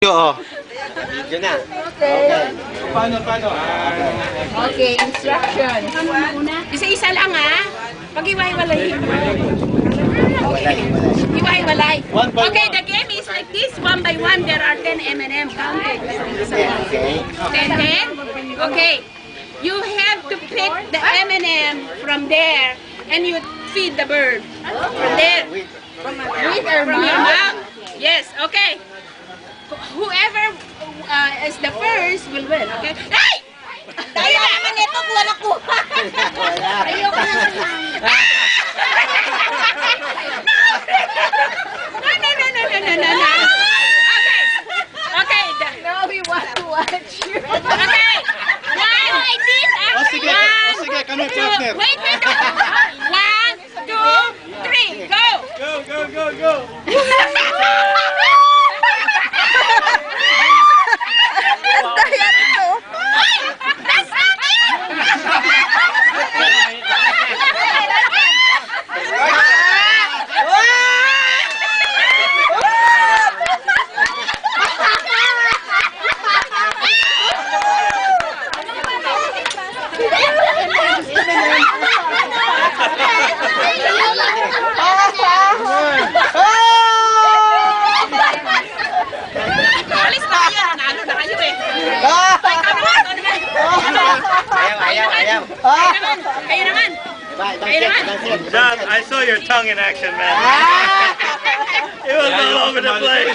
video, oh. Yun na. Okay. Paano? Okay, instructions. Isa-isa lang ha. Pag-iwalay. Iwalay. Okay, the game is like this. 1 by 1, there are 10 M&M counted. 10. Okay. You have to pick the M&M from there and you feed the bird. From there. From your mouth. Yes, okay. Whoever is the first will win, okay? Hey! Tayo naman ito, kuha na kuha. Ayoko naman lang. No. Okay. No, we want to watch you. Okay. Sige, kami partner. Wait. 1, 2, 3, go! Go! That's not Alis na kayo, nanalo na kayo eh. Ayaw. Kayo naman. John, I saw your tongue in action, man. It was all over the place.